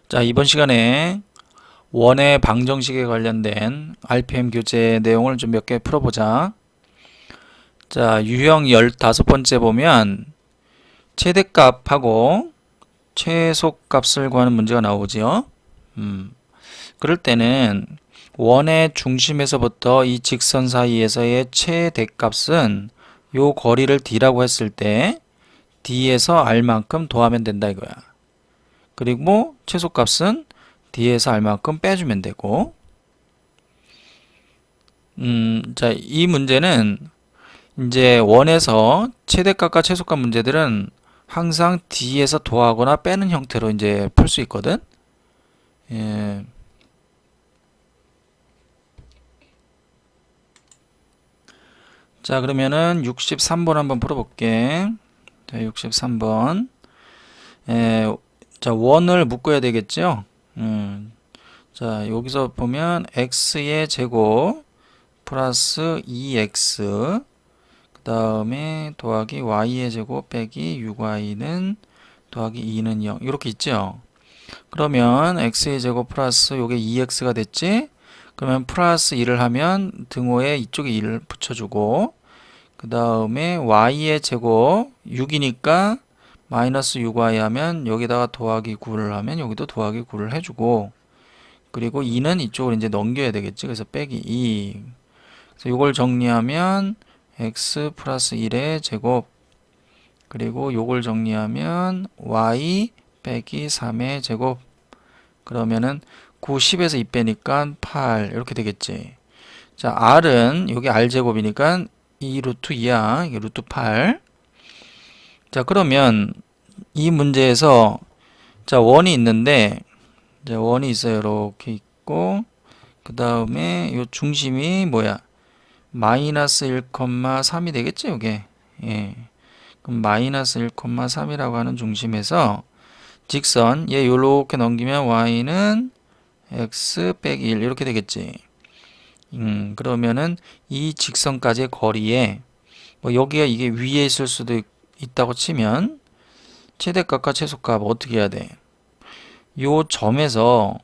자, 이번 시간에 원의 방정식에 관련된 RPM 교재 내용을 좀 몇 개 풀어보자. 자, 유형 15번째 보면 최대값하고 최소값을 구하는 문제가 나오지요. 그럴 때는 원의 중심에서부터 이 직선 사이에서의 최대값은 요 거리를 d라고 했을 때 d에서 r만큼 더하면 된다 이거야. 그리고 최소값은 d에서 r만큼 빼주면 되고, 자, 이 문제는 이제 원에서 최대값과 최소값 문제들은 항상 d에서 더하거나 빼는 형태로 이제 풀 수 있거든. 예. 자, 그러면은 63번 한번 풀어볼게. 자, 63번. 자, 원을 묶어야 되겠죠? 자, 여기서 보면 x의 제곱 플러스 2x 그 다음에 더하기 y의 제곱 빼기 6y는 더하기 2는 0 이렇게 있죠. 그러면 x의 제곱 플러스 요게 2x가 됐지. 그러면 플러스 2를 하면 등호에 이쪽에 2를 붙여주고, 그 다음에 y의 제곱 6이니까 마이너스 6y 하면 여기다가 더하기 9를 하면 여기도 더하기 9를 해주고, 그리고 2는 이쪽으로 이제 넘겨야 되겠지. 그래서 빼기 2. 그래서 이걸 정리하면 x 플러스 1의 제곱, 그리고 요걸 정리하면 y 빼기 3의 제곱, 그러면은 9, 10에서 2 빼니까 8 이렇게 되겠지. 자, r은 여기 r제곱이니까 2 루트 2야. 이게 루트 8. 자, 그러면 이 문제에서 자, 원이 있는데, 자, 원이 있어요. 이렇게 있고, 그 다음에 요 중심이 뭐야? 마이너스 1,3이 되겠죠, 이게. 예. 그럼 마이너스 1,3이라고 하는 중심에서 직선 얘 요렇게 넘기면 y는 x 빼기 1 이렇게 되겠지. 그러면은 이 직선까지의 거리에 뭐 여기가 이게 위에 있을 수도 있다고 치면 최대값과 최소값 어떻게 해야 돼? 요 점에서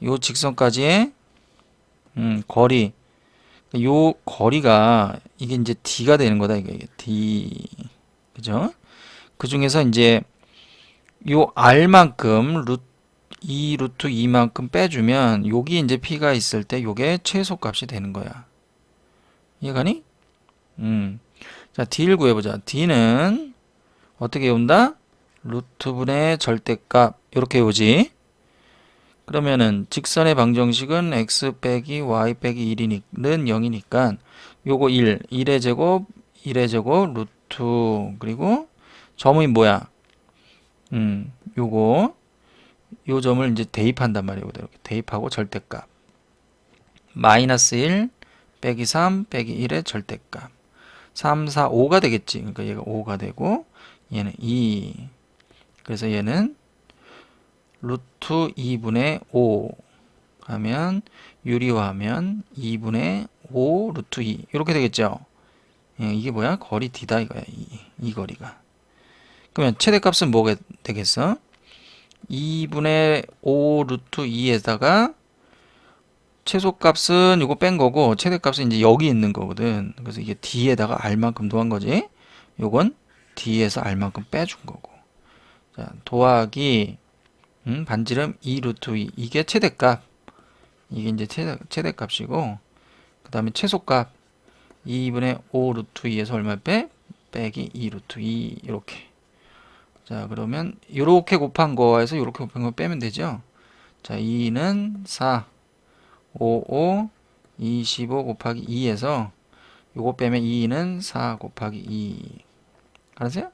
요 직선까지의 거리, 요 거리가 이게 이제 d가 되는 거다. 이게 d, 그죠? 그 중에서 이제 요 r만큼 2 루트 2만큼 빼주면 여기 이제 p가 있을 때 요게 최소값이 되는 거야. 이해가니? 자, d를 구해보자. d는 어떻게 온다? 루트분의 절대값 이렇게 오지. 그러면은 직선의 방정식은 x 빼기 y 빼기 1은 0이니까 요거 1의 제곱 1의 제곱 루트, 그리고 점이 뭐야? 요거 요 점을 이제 대입한단 말이에요. 이렇게 대입하고 절대값 마이너스 1 빼기 3 빼기 1의 절대값 3, 4, 5가 되겠지. 그러니까 얘가 5가 되고 얘는 2. 그래서 얘는 루트 2분의 5 하면 유리화하면 2분의 5 루트 2 이렇게 되겠죠. 예, 이게 뭐야? 거리 d다 이거야. 이 거리가. 그러면 최대값은 뭐가 되겠어? 2분의 5 루트 2에다가 최소값은 이거 뺀 거고 최대값은 이제 여기 있는 거거든. 그래서 이게 d에다가 r만큼 더한 거지. 요건 d에서 r만큼 빼준 거고. 자, 더하기 반지름 2 루트 2 이게 최대값. 이게 이제 최대값이고, 그 다음에 최소값 2분의 5 루트 2에서 얼마 빼? 빼기 2 루트 2 이렇게. 자, 그러면 이렇게 곱한 거에서 이렇게 곱한 거 빼면 되죠. 자, 2는 4, 5, 5, 25 곱하기 2에서 요거 빼면 2는 4 곱하기 2. 알았어요?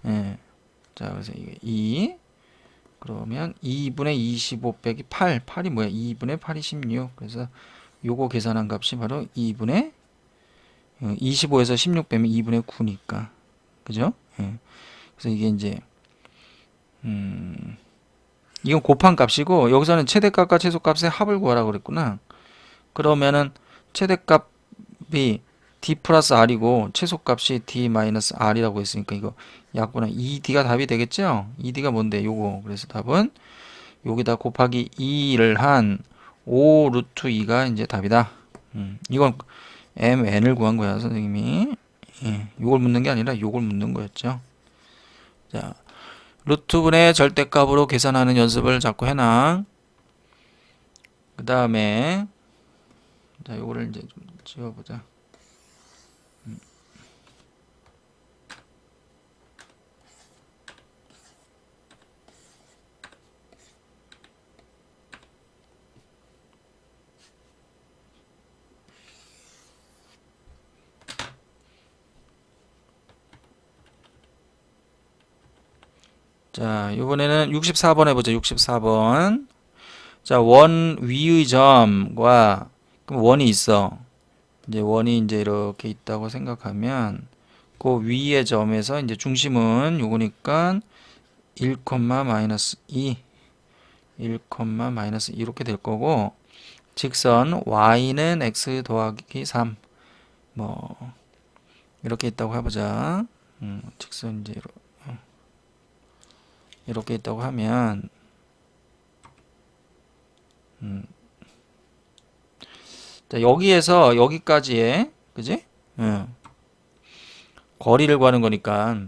예. 자, 그래서 이게 2. 그러면 2분의 25 빼기 8. 8이 뭐야? 2분의 8이 16. 그래서 요거 계산한 값이 바로 2분의 25에서 16 빼면 2분의 9니까. 그죠? 예. 그래서 이게 이제 이건 곱한 값이고 여기서는 최대값과 최소값의 합을 구하라고 그랬구나. 그러면은 최대값이 d 플러스 r이고 최소값이 d 마이너스 r이라고 했으니까 이거 약분한 2d가 답이 되겠죠? 2d가 뭔데? 요거. 그래서 답은 여기다 곱하기 2를 한 5 루트 2가 이제 답이다. 이건 mn을 구한 거야, 선생님이. 예, 요걸 묻는 게 아니라 요걸 묻는 거였죠. 자, 루트분의 절대값으로 계산하는 연습을 자꾸 해놔. 그 다음에 자, 요거를 이제 좀 지워보자. 자, 이번에는 64번 해보자. 64번. 자, 원 위의 점과 그럼 원이 있어. 이제 원이 이제 이렇게 있다고 생각하면 그 위의 점에서 이제 중심은 요거니까 1, 마이너스 2, 1, 마이너스 2 이렇게 될 거고 직선 y는 x 더하기 3 뭐 이렇게 있다고 해보자. 직선 이제 이렇게 있다고 하면 자, 여기에서 여기까지의 그지? 거리를 구하는 거니까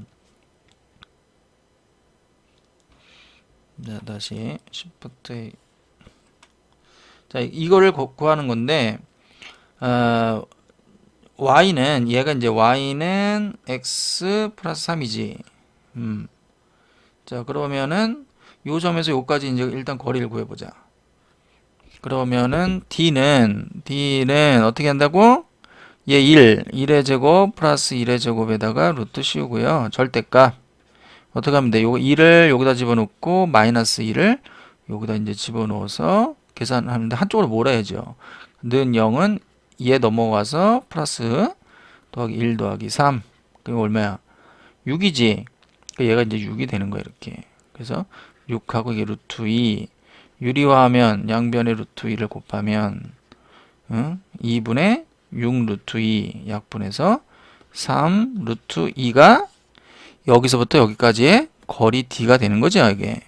자, 다시 Shift A. 자, 이거를 구하는 건데 y는 얘가 이제 y는 x 플러스 3이지. 자, 그러면은 요 점에서 요까지 이제 일단 거리를 구해보자. 그러면은 d는 어떻게 한다고? 얘 1의 제곱 플러스 1의 제곱에다가 루트 씌우고요. 절대값 어떻게 하면 돼? 요거 2를 여기다 집어넣고 마이너스 2를 여기다 이제 집어넣어서 계산하는데 한쪽으로 몰아야죠. 는 0은 2에 넘어가서 플러스 더하기 1 더하기 3 그게 얼마야? 6이지. 얘가 이제 6이 되는 거야 이렇게. 그래서 6하고 이게 루트 2 유리화하면 양변의 루트 2를 곱하면 2분의 6 루트 2 약분해서 3 루트 2가 여기서부터 여기까지의 거리 d가 되는 거죠 이게.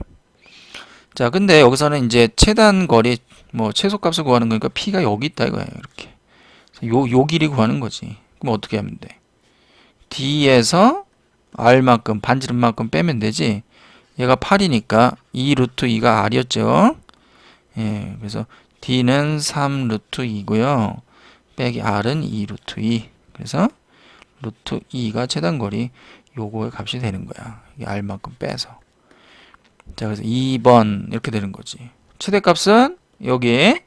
자, 근데 여기서는 이제 최단 거리 뭐 최소값을 구하는 거니까 p가 여기 있다 이거예요 이렇게. 요 길이 구하는 거지. 그럼 어떻게 하면 돼? d에서 r만큼 반지름만큼 빼면 되지. 얘가 8이니까 2 루트 2가 r이었죠. 예, 그래서 d는 3 루트 2고요. 빼기 r은 2 루트 2. 그래서 루트 2가 최단거리 요거의 값이 되는 거야. 이 r만큼 빼서. 자, 그래서 2번 이렇게 되는 거지. 최대값은 여기에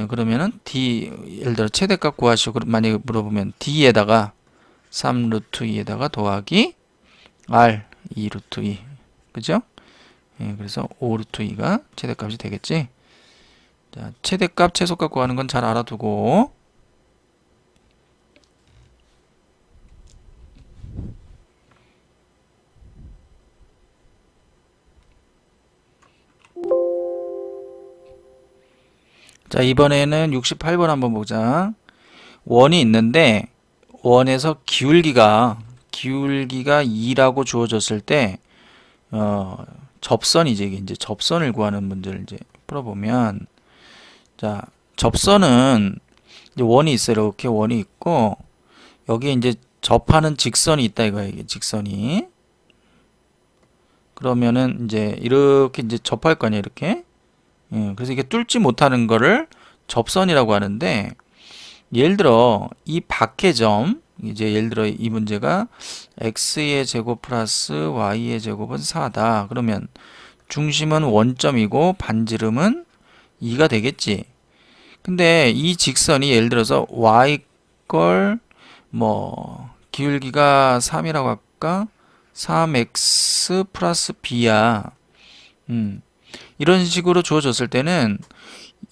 그러면은 d 예를 들어 최대값 구하시고 만약에 물어보면 d에다가 3 루트 2에다가 더하기 r 2 루트 2 그죠? 그래서 5 루트 2가 최대값이 되겠지. 자, 최대값 최소값 구하는 건 잘 알아두고 자, 이번에는 68번 한번 보자. 원이 있는데 원에서 기울기가 2라고 주어졌을 때 접선이지. 이제 접선을 구하는 문제를 이제 풀어보면 자, 접선은 이제 원이 있어요. 이렇게 원이 있고 여기에 이제 접하는 직선이 있다 이거야. 이게 직선이. 그러면은 이제 이렇게 이제 접할 거 아니야 이렇게. 그래서 이게 뚫지 못하는 거를 접선이라고 하는데 예를 들어 이 밖의 점 이제 예를 들어 이 문제가 x의 제곱 플러스 y의 제곱은 4다. 그러면 중심은 원점이고 반지름은 2가 되겠지. 근데 이 직선이 예를 들어서 y 걸 뭐 기울기가 3이라고 할까? 3x 플러스 b야. 이런 식으로 주어졌을 때는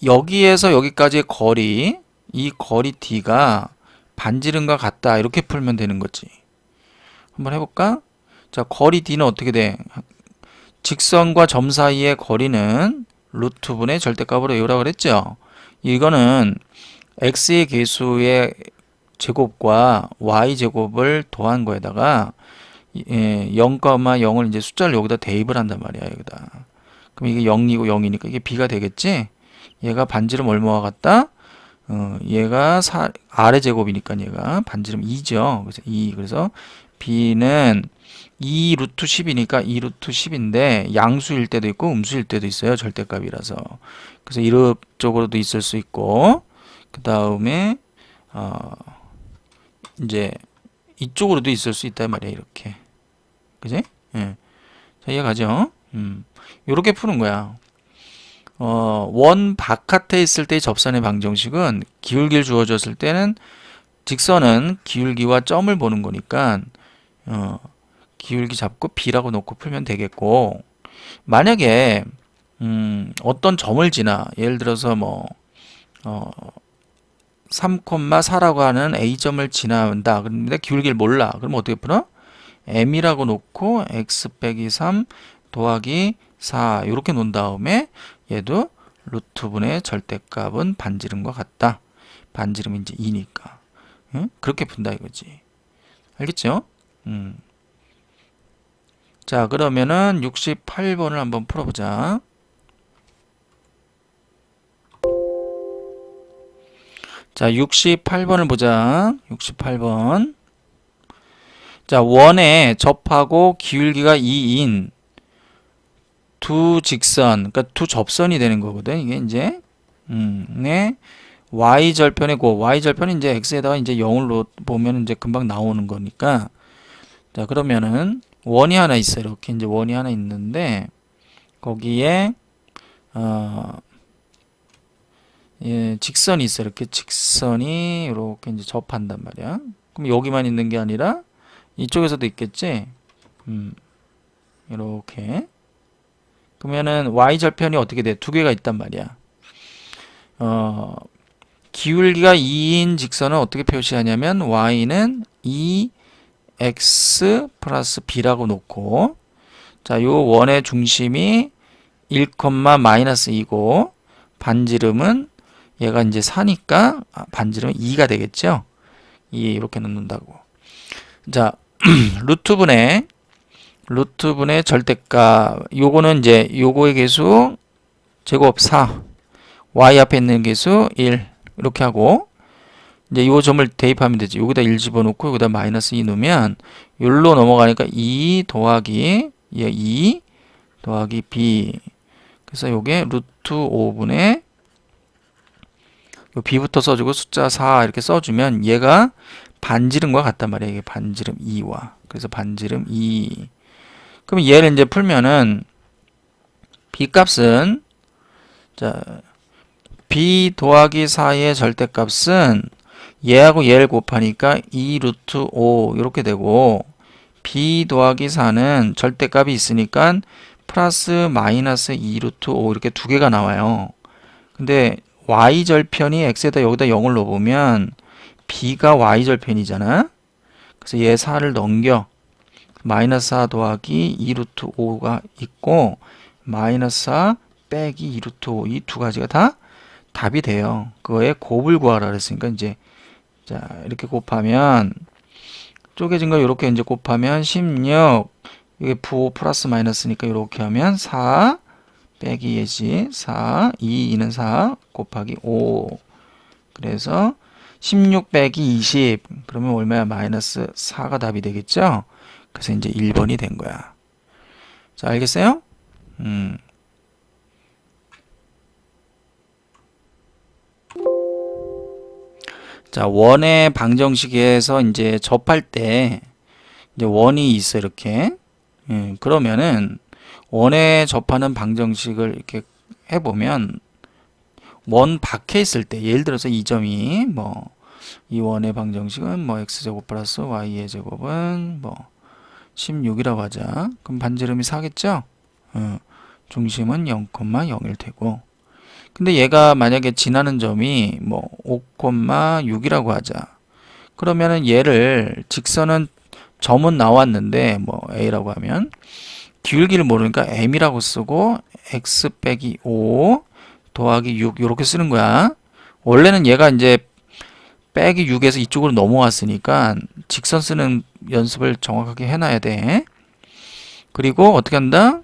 여기에서 여기까지의 거리, 이 거리 d가 반지름과 같다. 이렇게 풀면 되는 거지. 한번 해볼까? 자, 거리 d는 어떻게 돼? 직선과 점 사이의 거리는 루트분의 절대값으로 외우라고 그랬죠? 이거는 x의 계수의 제곱과 y 제곱을 더한 거에다가 0,0을 이제 숫자를 여기다 대입을 한단 말이야. 여기다. 그럼 이게 0이고 0이니까 이게 b가 되겠지? 얘가 반지름 얼마와 같다? 얘가 아래 제곱이니까 얘가 반지름 2죠. 그래서 2. 그래서 b는 2 루트 10이니까 2 루트 10인데 양수일 때도 있고 음수일 때도 있어요. 절대값이라서. 그래서 이쪽으로도 있을 수 있고 그 다음에 이제 이쪽으로도 있을 수 있단 말이야. 이렇게. 그지? 예. 자, 이해가죠? 요렇게 푸는 거야. 원 바깥에 있을 때의 접선의 방정식은 기울기를 주어졌을 때는 직선은 기울기와 점을 보는 거니까 기울기 잡고 b라고 놓고 풀면 되겠고, 만약에 어떤 점을 지나 예를 들어서 뭐 3,4라고 하는 A점을 지나온다. 그런데 기울기를 몰라. 그럼 어떻게 풀어? m이라고 놓고 x 빼기 3 더하기 4 이렇게 놓은 다음에 얘도 루트분의 절대값은 반지름과 같다. 반지름이 이제 2니까. 응? 그렇게 푼다 이거지. 알겠죠? 자, 그러면은 68번을 한번 풀어보자. 자, 68번을 보자. 68번. 자, 원에 접하고 기울기가 2인 두 직선, 그러니까 두 접선이 되는 거거든. 이게 이제 네. y절편이고 y절편이 이제 x에다가 이제 0을 보면 이제 금방 나오는 거니까. 자, 그러면은 원이 하나 있어요. 이렇게 이제 원이 하나 있는데 거기에 예, 직선이 있어요. 이렇게 직선이 이렇게 이제 접한단 말이야. 그럼 여기만 있는 게 아니라 이쪽에서도 있겠지. 이렇게. 그러면은 y절편이 어떻게 돼? 두 개가 있단 말이야. 기울기가 2인 직선은 어떻게 표시하냐면 y는 2x 플러스 b라고 놓고, 자, 요 원의 중심이 1, 마이너스 2고 반지름은 얘가 이제 4니까 반지름은 2가 되겠죠. 2 이렇게 넣는다고. 자, 루트분의 절대값, 요거는 이제 요거의 개수 제곱 4, y 앞에 있는 개수 1 이렇게 하고, 이제 요 점을 대입하면 되지. 여기다 1 집어넣고 여기다 마이너스 2 넣으면 여기로 넘어가니까 2 더하기 2 더하기 b. 그래서 요게 루트 5분의 요 b부터 써주고 숫자 4 이렇게 써주면 얘가 반지름과 같단 말이에요. 이게 반지름 2와. 그래서 반지름 2. 그럼 얘를 이제 풀면은 b 값은, 자, b 더하기 4의 절대값은 얘하고 얘를 곱하니까 2 루트 5 이렇게 되고, b 더하기 4는 절대값이 있으니까 플러스 마이너스 2 루트 5 이렇게 두 개가 나와요. 근데 y절편이 x에다 여기다 0을 넣어보면 b가 y절편이잖아. 그래서 얘 4를 넘겨 마이너스 4 더하기 2 루트 5가 있고 마이너스 4 빼기 2 루트 5 이 두 가지가 다 답이 돼요. 그거에 곱을 구하라 그랬으니까 이제 자 이렇게 곱하면 쪼개진 거 이렇게 이제 곱하면 16 이게 부 플러스 마이너스니까 이렇게 하면 4 빼기 예지 4 2는 4 곱하기 5 그래서 16 빼기 20 그러면 얼마야? 마이너스 4가 답이 되겠죠? 그래서 이제 1번이 된 거야. 자, 알겠어요? 자, 원의 방정식에서 이제 접할 때 이제 원이 있어 이렇게. 그러면은 원에 접하는 방정식을 이렇게 해보면 원 밖에 있을 때 예를 들어서 이 점이 뭐 이 원의 방정식은 뭐 x제곱 플러스 y의 제곱은 뭐 16이라고 하자. 그럼 반지름이 4겠죠? 중심은 0,0일 테고. 근데 얘가 만약에 지나는 점이 뭐 5,6이라고 하자. 그러면은 얘를 직선은 점은 나왔는데 뭐 a라고 하면 기울기를 모르니까 m이라고 쓰고 x 빼기 5 더하기 6 이렇게 쓰는 거야. 원래는 얘가 이제 빼기 6에서 이쪽으로 넘어왔으니까 직선 쓰는 연습을 정확하게 해놔야 돼. 그리고 어떻게 한다?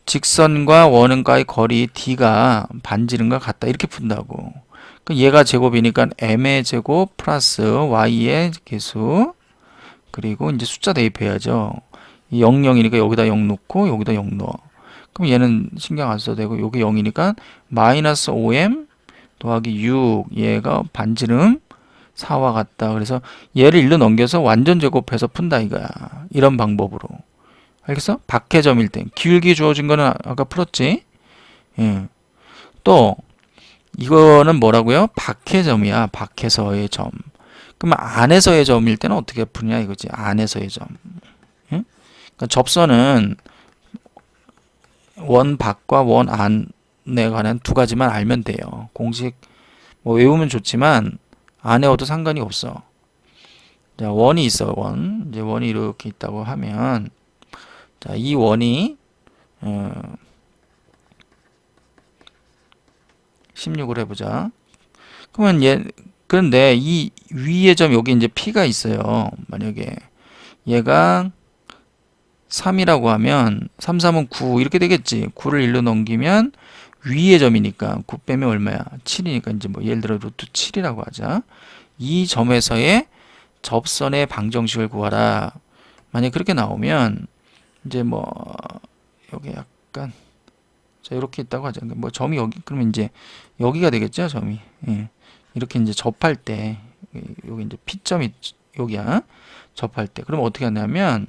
직선과 원음과의 거리 d가 반지름과 같다. 이렇게 푼다고. 얘가 제곱이니까 m의 제곱 플러스 y의 개수, 그리고 이제 숫자 대입해야죠. 0, 0이니까 여기다 0 넣고 여기다 0 넣어. 그럼 얘는 신경 안 써도 되고, 여기 0이니까 마이너스 5m 더하기 6, 얘가 반지름 4와 같다. 그래서 얘를 1로 넘겨서 완전 제곱해서 푼다 이거야. 이런 방법으로. 알겠어? 박해점일 때 기울기 주어진 거는 아까 풀었지. 예. 또 이거는 뭐라고요? 박해점이야. 박해서의 점. 그러면 안에서의 점일 때는 어떻게 푸냐 이거지. 안에서의 점. 예? 그러니까 접선은 원 밖과 원 안에 관한 두 가지만 알면 돼요. 공식 뭐 외우면 좋지만 안 외워도 상관이 없어. 자, 원이 있어. 원. 이제 원이 이렇게 있다고 하면, 자, 이 원이 16을 해보자. 그러면 그런데 이 위의 점 여기 이제 P가 있어요. 만약에 얘가 3이라고 하면 3, 3은 9 이렇게 되겠지. 9를 1로 넘기면 위의 점이니까 9 빼면 얼마야? 7이니까 이제 뭐 예를 들어 루트 7이라고 하자. 이 점에서의 접선의 방정식을 구하라. 만약 그렇게 나오면 이제 뭐 여기 약간 자 이렇게 있다고 하자. 뭐 점이 여기 그러면 이제 여기가 되겠죠, 점이. 예. 이렇게 이제 접할 때 여기 이제 P점이 여기야. 접할 때. 그러면 어떻게 하냐면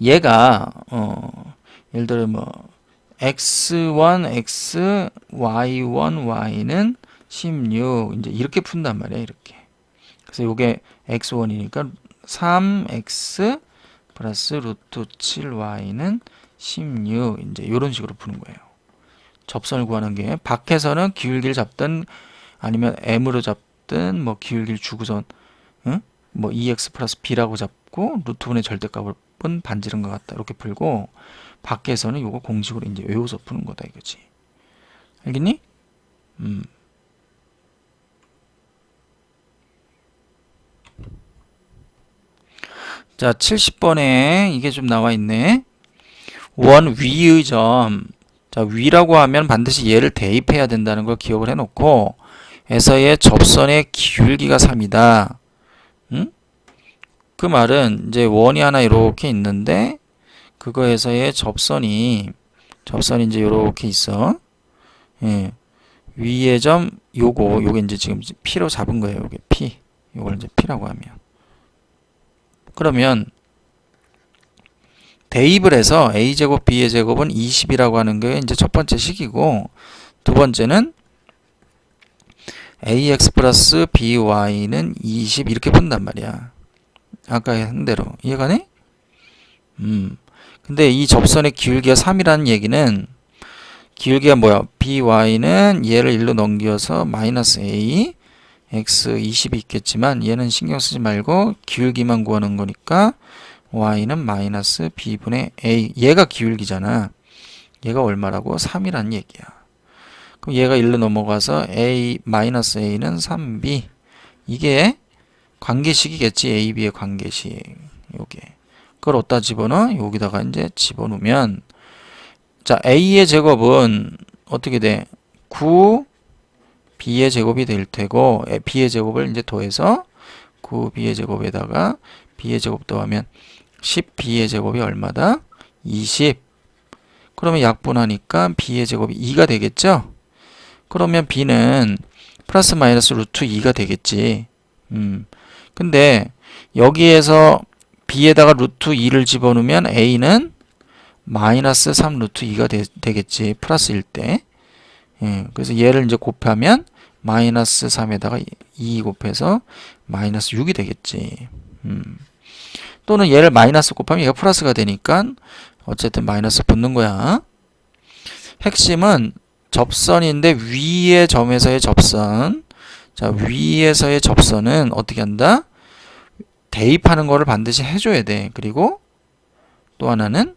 얘가 예를 들어 뭐 x1 x y1 y는 16 이제 이렇게 푼단 말이야. 이렇게. 그래서 요게 x1이니까 3x 플러스 루트 7y는 16 이제 이런 식으로 푸는 거예요. 접선을 구하는 게 밖에서는 기울기를 잡든 아니면 m으로 잡든 뭐 기울기를 주고선 응? 뭐 2x 플러스 b라고 잡고 루트분의 절대값은 반지름과 같다 이렇게 풀고, 밖에서는 요거 공식으로 이제 외워서 푸는 거다 이거지. 알겠니? 자, 70번에 이게 좀 나와 있네. 원 위의 점. 자, 위라고 하면 반드시 얘를 대입해야 된다는 걸 기억을 해놓고, 에서의 접선의 기울기가 3이다. 응? 그 말은 이제 원이 하나 이렇게 있는데, 그거에서의 접선이 이제 이렇게 있어. 예. 위의 점, 요게 이제 지금 P로 잡은 거예요. 요게 P. 요걸 이제 P라고 하면. 그러면 대입을 해서 a제곱 b의 제곱은 20이라고 하는 게 이제 첫 번째 식이고, 두 번째는 ax 플러스 by는 20 이렇게 푼단 말이야. 아까 한 대로. 이해가네? 근데 이 접선의 기울기가 3이라는 얘기는 기울기가 뭐야? by는 얘를 1로 넘겨서 마이너스 a x 20이 있겠지만 얘는 신경 쓰지 말고 기울기만 구하는 거니까 y는 마이너스 b분의 a. 얘가 기울기잖아. 얘가 얼마라고? 3이라는 얘기야. 그럼 얘가 1로 넘어가서 a 마이너스 a는 3b. 이게 관계식이겠지. a, b의 관계식. 요게. 그걸 어디다 집어넣어? 여기다가 이제 집어넣으면, 자, a의 제곱은 어떻게 돼? 9 b의 제곱이 될 테고, b의 제곱을 이제 더해서 9b의 제곱에다가 b의 제곱 더하면 10b의 제곱이 얼마다? 20. 그러면 약분하니까 b의 제곱이 2가 되겠죠? 그러면 b는 플러스 마이너스 루트 2가 되겠지. 근데 여기에서 b에다가 루트 2를 집어넣으면 a는 마이너스 3 루트 2가 되겠지. 플러스일 때. 예, 그래서 얘를 이제 곱하면 마이너스 3에다가 2 곱해서 마이너스 6이 되겠지. 또는 얘를 마이너스 곱하면 얘가 플러스가 되니까 어쨌든 마이너스 붙는 거야. 핵심은 접선인데 위의 점에서의 접선. 자, 위에서의 접선은 어떻게 한다? 대입하는 거를 반드시 해줘야 돼. 그리고 또 하나는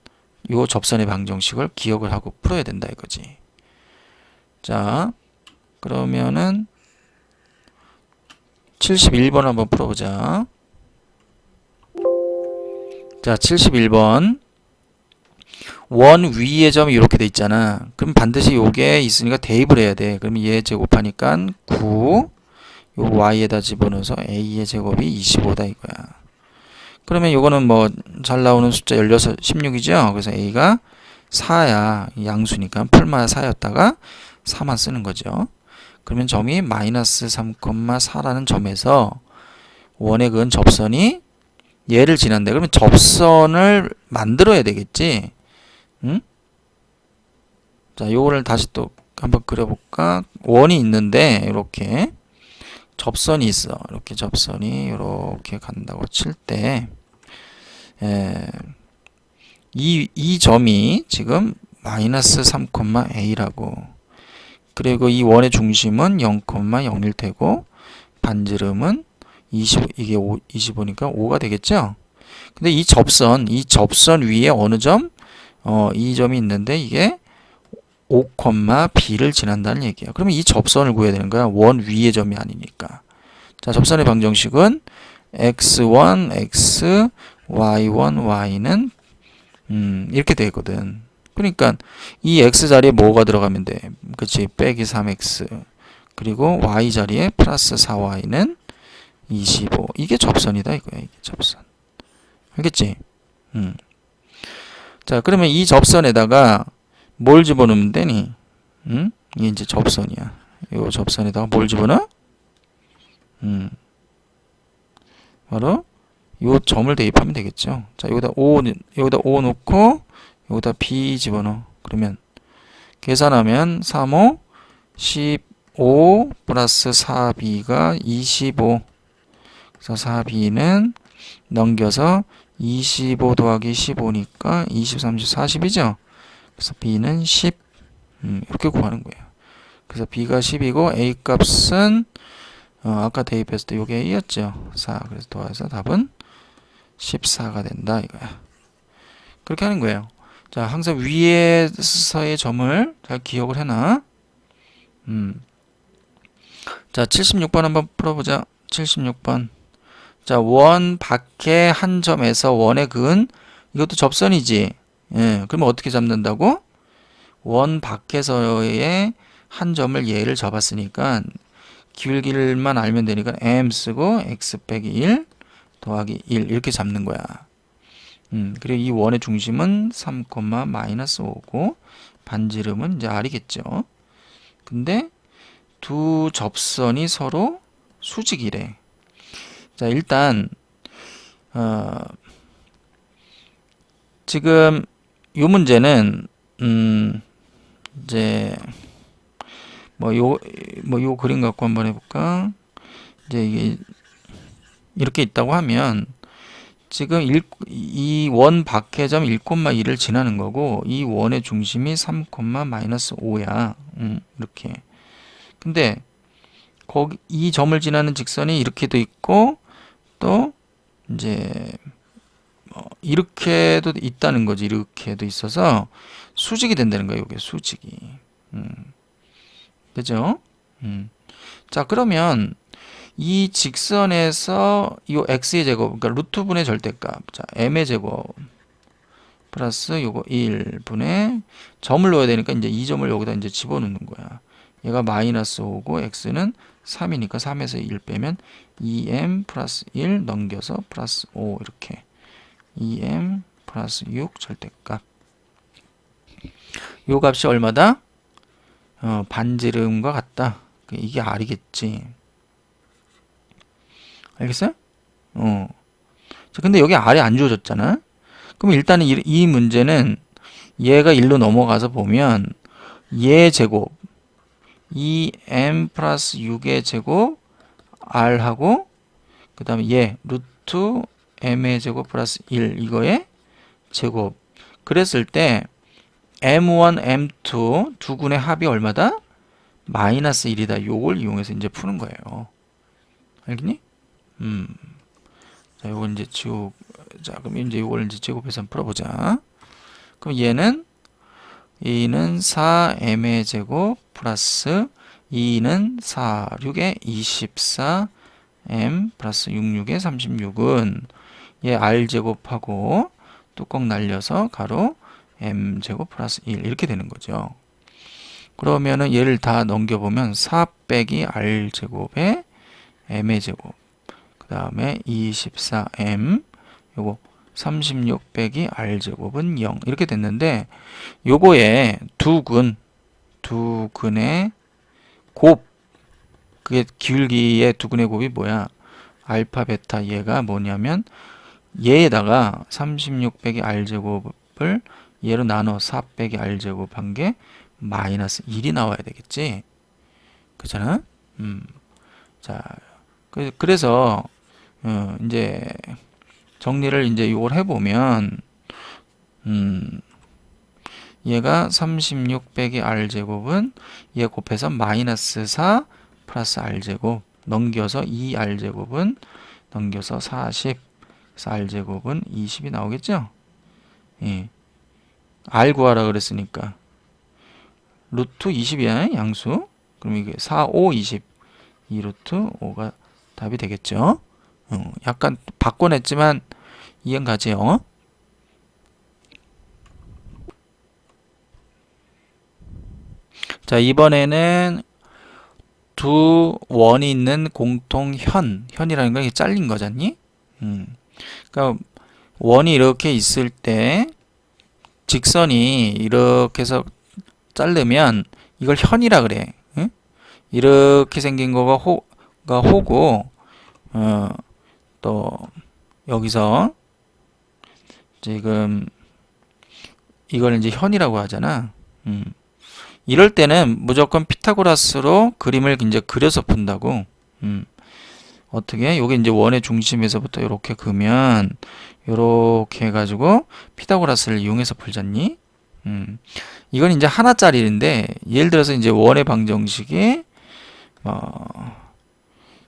요 접선의 방정식을 기억을 하고 풀어야 된다 이거지. 자, 그러면은 71번 한번 풀어보자. 자, 71번. 원 위의 점이 이렇게 돼 있잖아. 그럼 반드시 요게 있으니까 대입을 해야 돼. 그러면 얘 제곱하니까 9. 요 y에다 집어넣어서 a의 제곱이 25다 이거야. 그러면 요거는 뭐 잘 나오는 숫자 16, 16이죠. 그래서 a가 4야. 양수니까 풀마 4였다가 4만 쓰는 거죠. 그러면 점이 마이너스 3,4라는 점에서 원의 그은 접선이 얘를 지난다. 그러면 접선을 만들어야 되겠지. 응? 자, 요거를 다시 또 한번 그려볼까? 원이 있는데 이렇게 접선이 있어. 이렇게 접선이 이렇게 간다고 칠 때, 이 점이 지금 마이너스 3,a라고. 그리고 이 원의 중심은 0,01 되고 반지름은 25, 이게 25니까 5가 되겠죠? 근데 이 접선 위에 어느 점? 이 점이 있는데 이게 5, b를 지난다는 얘기야. 그러면 이 접선을 구해야 되는 거야. 원 위의 점이 아니니까. 자, 접선의 방정식은 x1, x, y1, y는 이렇게 되거든. 그러니까 이 x 자리에 뭐가 들어가면 돼? 그치? 빼기 3x. 그리고 y 자리에 플러스 4y는 25. 이게 접선이다 이거야. 이게 접선. 알겠지? 자, 그러면 이 접선에다가 뭘 집어넣으면 되니? 이게 이제 접선이야. 이 접선에다가 뭘 집어넣어? 바로 요 점을 대입하면 되겠죠. 자, 여기다 5 놓고 여기다 b 집어넣어. 그러면 계산하면 3, 5, 15 플러스 4b가 25. 그래서 4b는 넘겨서 25 더하기 15니까 20, 30, 40이죠. 그래서 b는 10. 이렇게 구하는 거예요. 그래서 b가 10이고 a 값은 아까 대입했을 때 요게 a였죠. 4. 그래서 더해서 답은 14가 된다 이거야. 그렇게 하는 거예요. 자, 항상 위에서의 점을 잘 기억을 해놔. 자, 76번 한번 풀어보자. 76번. 자, 원 밖에 한 점에서 원의 그은 이것도 접선이지. 예, 그러면 어떻게 잡는다고? 원 밖에서의 한 점을 얘를 잡았으니까 길기만 알면 되니까 m 쓰고 x 빼기 1 더하기 1 이렇게 잡는 거야. 그리고 이 원의 중심은 3, 마이너스 5고 반지름은 이제 r이겠죠. 근데 두 접선이 서로 수직이래. 자, 일단 지금 이 문제는 이제 요 그림 갖고 한번 해볼까? 이제 이게 이렇게 있다고 하면 지금 이 원 밖의 점 1,2를 지나는 거고 이 원의 중심이 3, 마이너스 5야. 이렇게. 근데 거기 이 점을 지나는 직선이 이렇게도 있고 또 이제 이렇게도 있다는 거지. 이렇게도 있어서 수직이 된다는 거예요. 이게 수직이. 그죠? 자, 그러면 이 직선에서 이 x의 제곱, 그러니까 루트분의 절대값, 자, m의 제곱 플러스 요거 1분의 점을 넣어야 되니까 이제 이 점을 여기다 이제 집어넣는 거야. 얘가 마이너스 5고 x는 3이니까 3에서 1 빼면 2m 플러스 1 넘겨서 플러스 5 이렇게 2m 플러스 6 절대값. 요 값이 얼마다? 반지름과 같다. 이게 r이겠지. 알겠어요? 자, 근데 여기 r이 안 주어졌잖아. 그럼 일단은 이 문제는 얘가 1로 넘어가서 보면 얘 제곱 2m 플러스 6의 제곱 r하고 그 다음에 얘 루트 m의 제곱 플러스 1 이거의 제곱 그랬을 때 m1, m2 두 군의 합이 얼마다? 마이너스 1이다. 요걸 이용해서 이제 푸는 거예요. 알겠니? 자, 요걸 이제 자, 그럼 이제 요걸 이제 제곱해서 한번 풀어보자. 그럼 얘는 4m의 제곱 플러스 2는 4, 6에 24 m 플러스 66에 36은 얘 r제곱하고 뚜껑 날려서 가로 m제곱 플러스 1 이렇게 되는 거죠. 그러면은 얘를 다 넘겨보면 4 빼기 r제곱에 m의 제곱 그 다음에 24m 요거 36 빼기 r제곱은 0 이렇게 됐는데 요거에 두 근의 곱 그게 기울기의 두 근의 곱이 뭐야? 알파 베타 얘가 뭐냐면 얘에다가 36 빼기 r제곱을 얘로 나눠 4 빼기 r제곱 한 게 마이너스 1이 나와야 되겠지? 그렇잖아? 자, 그래서 이제 정리를 이제 이걸 해보면 얘가 36 빼기 r제곱은 얘 곱해서 마이너스 4 플러스 r제곱 넘겨서 2r제곱은 넘겨서 40 그래서 r제곱은 20이 나오겠죠? 예. r 구하라 그랬으니까 루트 20이야 양수. 그럼 이게 4, 5, 20 2루트 5가 답이 되겠죠? 약간 바꿔냈지만 이해는 가지요? 자, 이번에는 두 원이 있는 현이라는 건 이게 잘린 거잖니? 그러니까 원이 이렇게 있을 때 직선이 이렇게 해서 자르면 이걸 현이라 그래. 응? 이렇게 생긴 거가 호고 또 여기서 지금 이걸 이제 현이라고 하잖아. 이럴 때는 무조건 피타고라스로 그림을 이제 그려서 푼다고. 어떻게? 요게 이제 원의 중심에서부터 이렇게 그으면 요렇게 해가지고 피타고라스를 이용해서 풀잖니? 이건 이제 하나짜리인데 예를 들어서 이제 원의 방정식이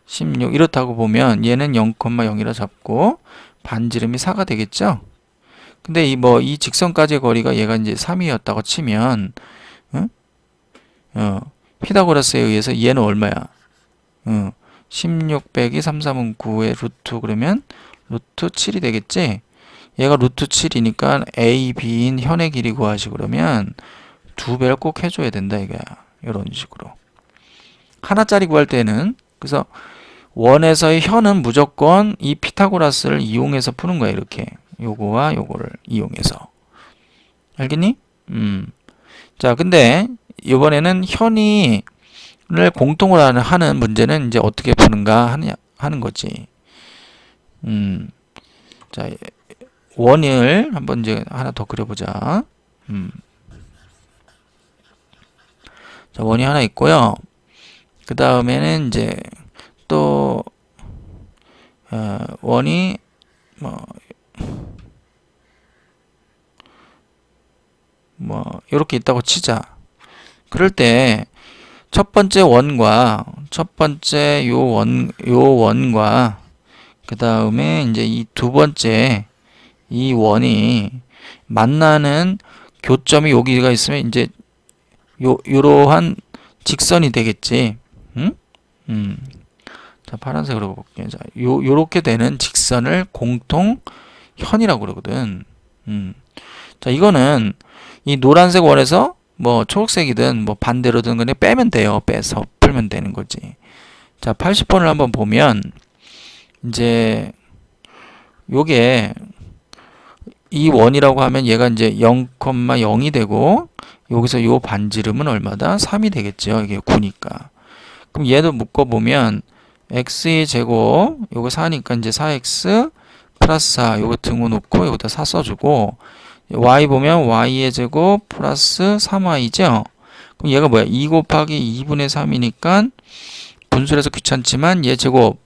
16 이렇다고 보면 얘는 0,0이라 잡고 반지름이 4가 되겠죠? 근데 이 직선까지의 거리가 얘가 이제 3이었다고 치면 피타고라스에 의해서 얘는 얼마야? 16 빼기 3, 3은 9의 루트 그러면 루트 7이 되겠지? 얘가 루트 7이니까 A, B인 현의 길이 구하시 그러면 2배를 꼭 해줘야 된다 이거야. 이런 식으로. 하나짜리 구할 때는 그래서 원에서의 현은 무조건 이 피타고라스를 이용해서 푸는 거야. 이렇게. 요거와 요거를 이용해서. 알겠니? 자, 근데 이번에는 현이를 공통으로 하는 문제는 이제 어떻게 푸는가 하는 거지. 자, 원을 한번 이제 하나 더 그려보자. 자, 원이 하나 있고요. 그 다음에는 이제 또 원이 이렇게 있다고 치자. 그럴 때 첫 번째 원과 첫 번째 요 원과 그 다음에 이제 이 두 번째 이 원이 만나는 교점이 여기가 있으면 이제 요러한 직선이 되겠지. 자, 파란색으로 볼게요. 자, 요렇게 되는 직선을 공통현이라고 그러거든. 자, 이거는 이 노란색 원에서 초록색이든 반대로든 그냥 빼면 돼요. 빼서 풀면 되는 거지. 자, 80번을 한번 보면 이제 요게 이 원이라고 하면 얘가 이제 0,0이 되고 여기서 요 반지름은 얼마다? 3이 되겠죠. 이게 9니까. 그럼 얘도 묶어보면 x의 제곱 요거 4니까 이제 4x 플러스 4 요거 등호 놓고 여기다 4 써주고 y 보면 y의 제곱 플러스 3y죠. 그럼 얘가 뭐야? 2 곱하기 2분의 3이니까 분수라서 귀찮지만 얘 제곱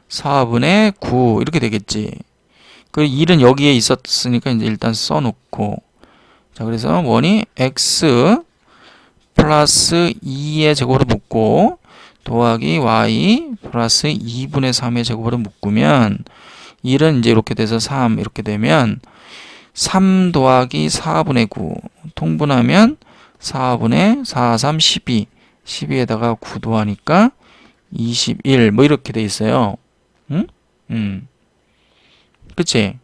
4분의 9 이렇게 되겠지. 그 1은 여기에 있었으니까 이제 일단 써놓고 자, 그래서 원이 x 플러스 2의 제곱으로 묶고 더하기 y 플러스 2분의 3의 제곱으로 묶으면 1은 이제 이렇게 돼서 3 이렇게 되면 3 더하기 4분의 9 통분하면 4분의 4, 3, 12 12에다가 9 더하니까 21 이렇게 돼 있어요. 응? 그치?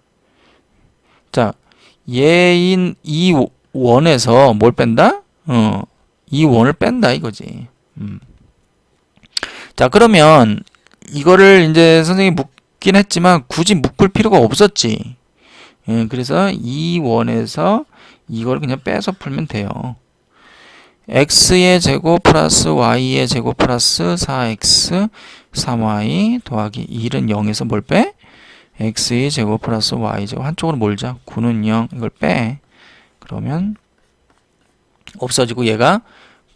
자, 얘인 이 원에서 뭘 뺀다? 이 원을 뺀다 이거지. 자, 그러면 이거를 이제 선생님이 묶긴 했지만 굳이 묶을 필요가 없었지. 예, 그래서 이 원에서 이걸 그냥 빼서 풀면 돼요. x의 제곱 플러스 y의 제곱 플러스 4x 3y 더하기 1은 0에서 뭘 빼? x의 제곱 플러스 y 제곱 한쪽으로 몰자. 9는 0 이걸 빼. 그러면 없어지고 얘가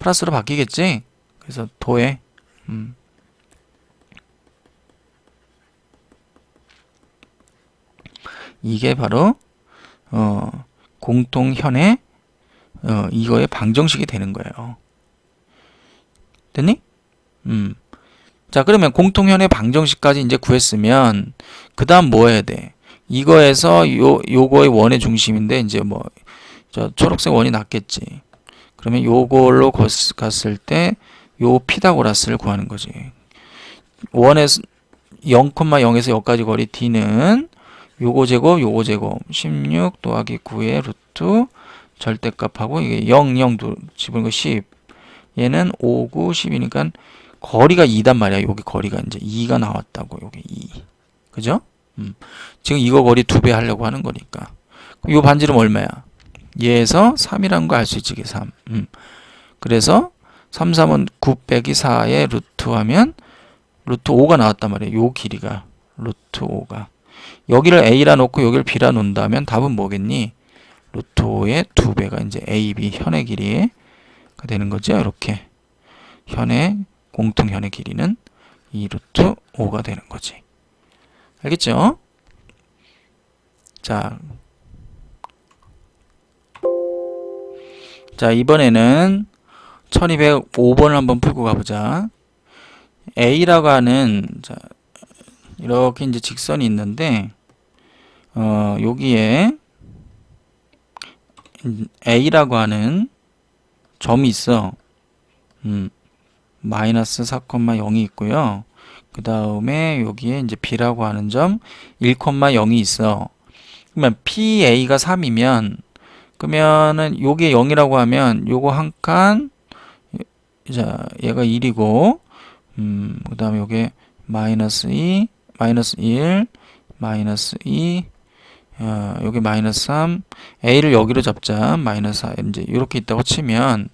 플러스로 바뀌겠지. 그래서 도에 이게 바로 공통현의 이거의 방정식이 되는 거예요. 됐니? 자, 그러면 공통현의 방정식까지 이제 구했으면 그 다음 뭐 해야 돼? 이거에서 요거의 원의 중심인데 이제 뭐 저 초록색 원이 낫겠지. 그러면 요걸로 갔을 때 요 피타고라스를 구하는 거지. 원에서 0,0에서 여기까지 거리 d는 요거 제곱 16 더하기 9의 루트 절대값하고 이게 0, 0 집어넣은 거 10. 얘는 5, 9, 10이니까 거리가 2단 말이야. 여기 거리가 이제 2가 나왔다고. 여기 2. 그죠? 지금 이거 거리 2배 하려고 하는 거니까. 요 반지름 얼마야? 얘에서 3이라는 거 알 수 있지. 이게 3. 그래서 3, 3은 9 빼기 4의 루트 하면 루트 5가 나왔단 말이에요. 요 길이가. 루트 5가. 여기를 A라 놓고 여기를 B라 놓는다면 답은 뭐겠니? 루트 5의 2배가 이제 AB 현의 길이가 되는 거죠. 이렇게. 공통현의 길이는 2 루트 5가 되는 거지. 알겠죠? 자, 이번에는 1205번을 한번 풀고 가보자. A라고 하는, 자, 이렇게 이제 직선이 있는데, 여기에 A라고 하는 점이 있어. 마이너스 4,0이 있고요. 그 다음에 여기에 이제 B라고 하는 점 1,0이 있어. 그러면 PA가 3이면 그러면은 요게 0이라고 하면 요거 한 칸, 자, 얘가 1이고, 그 다음에 요게 마이너스 2, 마이너스 1, 마이너스 2, 여기 마이너스 3, A를 여기로 잡자. 마이너스 4, 이제 이렇게 있다고 치면,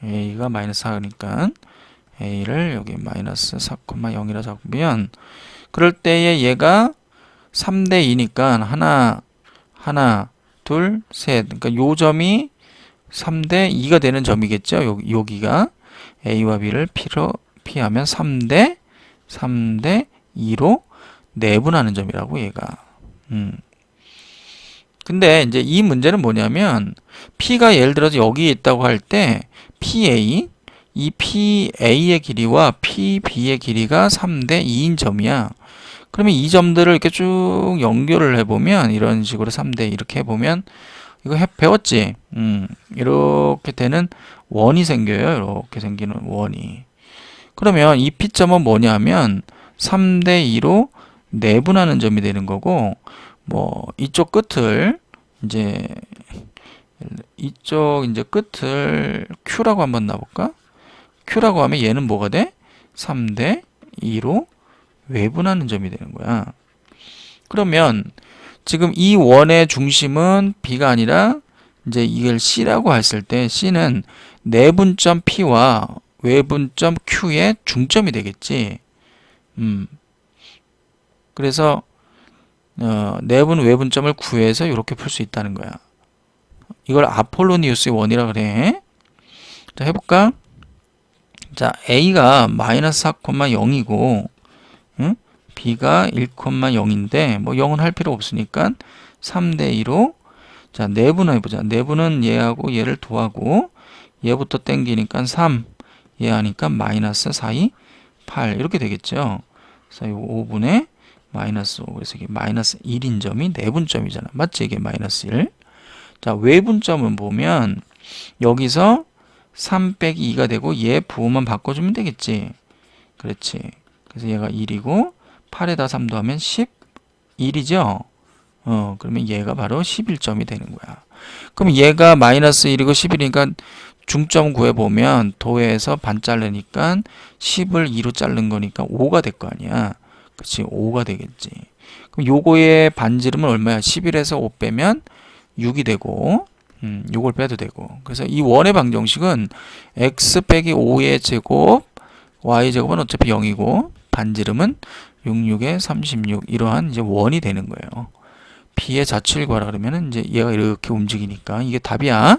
A가 마이너스 4니까 A를 여기 마이너스 4,0이라 잡으면, 그럴 때에 얘가 3대 2니까 하나, 둘, 셋. 그러니까 요 점이 3대 2가 되는 점이겠죠. 여기가 A와 B를 P하면 3대 2로 내분하는 점이라고 얘가. 근데 이제 이 문제는 뭐냐면 P가 예를 들어서 여기에 있다고 할 때 PA 이 PA의 길이와 PB의 길이가 3대 2인 점이야. 그러면 이 점들을 이렇게 쭉 연결을 해보면 이런 식으로 3대 이렇게 해보면 이거 배웠지? 이렇게 되는 원이 생겨요. 이렇게 생기는 원이. 그러면 이 P점은 뭐냐면 3대 2로 내분하는 점이 되는 거고, 뭐 이쪽 끝을 이제 끝을 Q라고 한번 놔볼까? Q라고 하면 얘는 뭐가 돼? 3대 2로 외분하는 점이 되는 거야. 그러면 지금 이 원의 중심은 B가 아니라 이제 이걸 C라고 했을 때 C는 내분점 P와 외분점 Q의 중점이 되겠지. 그래서 내분 외분점을 구해서 이렇게 풀 수 있다는 거야. 이걸 아폴로니우스의 원이라 그래. 자, 해볼까? 자, A가 마이너스 4,0이고 B가 1,0인데 뭐 0은 할 필요 없으니까 3대 2로 자, 내분을 해보자. 내분은 얘하고 얘를 더하고 얘부터 땡기니까 3, 얘 하니까 마이너스 4, 2, 8 이렇게 되겠죠. 그래서 이 5분의 마이너스 5. 그래서 이게 마이너스 1인 점이 내분점이잖아. 맞지? 이게 마이너스 1. 자, 외분점은 보면 여기서 3 빼기 2가 되고 얘 부호만 바꿔주면 되겠지. 그렇지. 그래서 얘가 1이고 8에다 3 더하면 11이죠. 그러면 얘가 바로 11점이 되는 거야. 그럼 얘가 마이너스 1이고 11이니까 중점 구해보면 도에서 반 자르니까 10을 2로 자른 거니까 5가 될 거 아니야. 그치, 5가 되겠지. 그럼 요거의 반지름은 얼마야? 11에서 5 빼면 6이 되고, 요걸 빼도 되고. 그래서 이 원의 방정식은 x 빼기 5의 제곱, y 제곱은 어차피 0이고, 반지름은 66에 36, 이러한 이제 원이 되는 거예요. b의 자취를 구하라 그러면은 이제 얘가 이렇게 움직이니까 이게 답이야.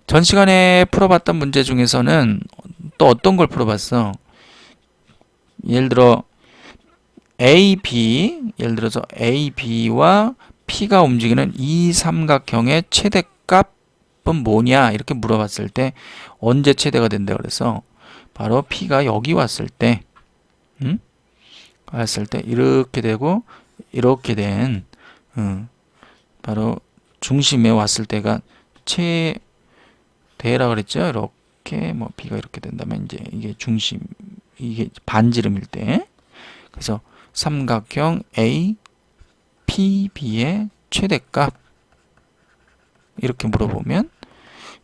전 시간에 풀어봤던 문제 중에서는 또 어떤 걸 풀어봤어? 예를 들어 A, B, 예를 들어서 A, B와 P가 움직이는 이 삼각형의 최대값은 뭐냐? 이렇게 물어봤을 때 언제 최대가 된다 그래서 바로 P가 여기 왔을 때, 왔을 때 이렇게 되고 이렇게 된, 바로 중심에 왔을 때가 최대라 그랬죠. 이렇게 뭐 B가 이렇게 된다면 이제 이게 중심, 이게 반지름일 때, 그래서 삼각형 A, P, B의 최대값 이렇게 물어보면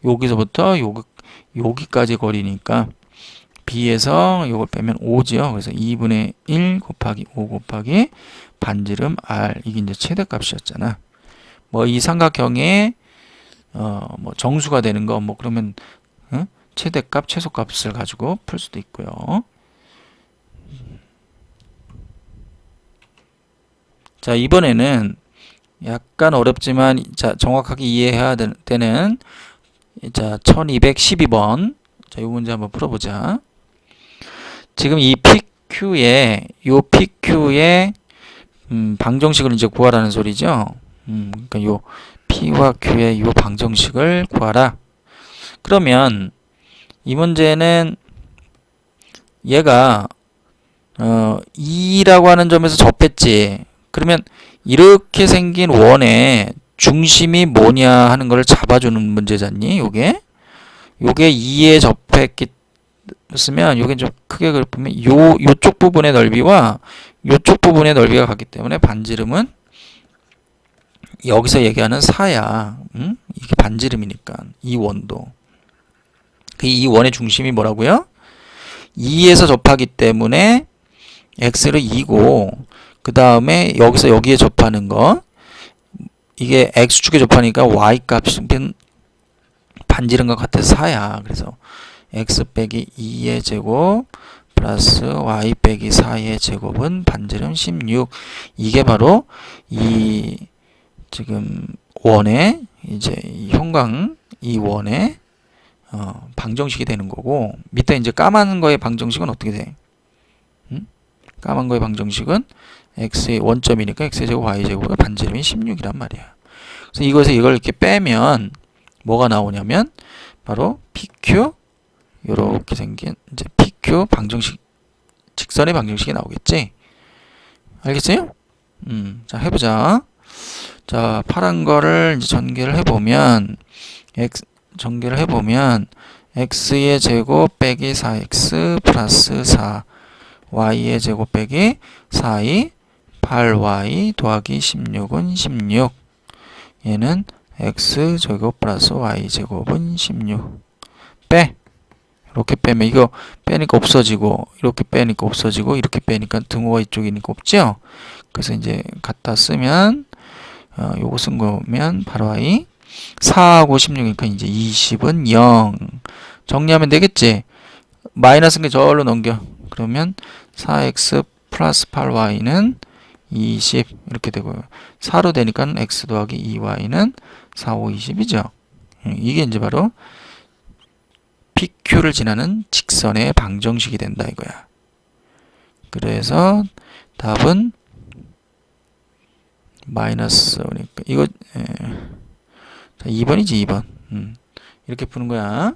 여기서부터 여기까지 거리니까 B에서 요걸 빼면 5지요. 그래서 2분의 1 곱하기 5 곱하기 반지름 R, 이게 이제 최대값이었잖아. 뭐 이 삼각형의 뭐 정수가 되는 거 뭐 그러면 최대값, 최소값을 가지고 풀 수도 있고요. 자, 이번에는 약간 어렵지만 자, 정확하게 이해해야 되는 자, 1212번. 자, 이 문제 한번 풀어보자. 지금 이 PQ의 요 PQ의 방정식을 이제 구하라는 소리죠. 그러니까 요 P와 Q의 요 방정식을 구하라. 그러면 이 문제는 얘가 2라고 하는 점에서 접했지. 그러면 이렇게 생긴 원의 중심이 뭐냐 하는 걸 잡아주는 문제잖니. 요게 2에 접했으면 요게 좀 크게 그리면 요쪽 부분의 넓이와 요쪽 부분의 넓이가 같기 때문에 반지름은 여기서 얘기하는 4야. 이게 반지름이니까 이 원도. 이 원의 중심이 뭐라고요? 2에서 접하기 때문에 x를 2고 그 다음에 여기서 여기에 접하는 거 이게 x축에 접하니까 y값은 반지름과 같아서 4야. 그래서 x 빼기 2의 제곱 플러스 y 빼기 4의 제곱은 반지름 16. 이게 바로 이 지금 원의 이제 형광 이 원의 방정식이 되는 거고, 밑에 이제 까만 거의 방정식은 어떻게 돼? 까만 거의 방정식은 x의 원점이니까 x의 제곱 y 제곱의 반지름이 16이란 말이야. 그래서 이걸 이렇게 빼면 뭐가 나오냐면 바로 PQ 요렇게 생긴 이제 PQ 방정식, 직선의 방정식이 나오겠지. 알겠어요? 자, 해보자. 자, 파란 거를 이제 전개를 해보면 x의 제곱 빼기 4x 플러스 4 y의 제곱 빼기 4y 8y 더하기 16은 16. 얘는 x 제곱 플러스 y 제곱은 16. 빼. 이렇게 빼면 이거 빼니까 없어지고 이렇게 빼니까 없어지고 이렇게 빼니까 등호가 이쪽이니까 없죠. 그래서 이제 갖다 쓰면 요거 쓴 거면 바로 y 4하고 16이니까 이제 20은 0. 정리하면 되겠지. 마이너스인 게 저절로 넘겨. 그러면 4x 플러스 8y는 20 이렇게 되고요. 4로 되니까 x 더하기 2y는 4, 5, 20이죠. 이게 이제 바로 PQ를 지나는 직선의 방정식이 된다 이거야. 그래서 답은 마이너스 그러니까 이거 자, 2번이지 2번. 이렇게 푸는 거야.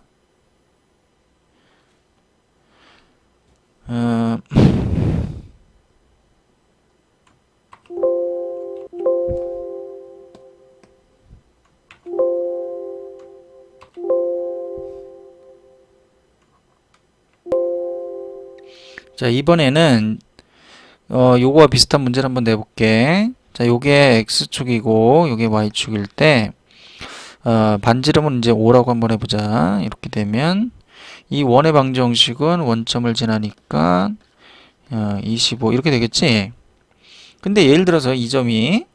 자, 이번에는 요거와 비슷한 문제를 한번 내볼게. 자, 요게 x축이고 요게 y축일 때 반지름은 이제 5라고 한번 해보자. 이렇게 되면 이 원의 방정식은 원점을 지나니까 25 이렇게 되겠지. 근데 예를 들어서 이 점이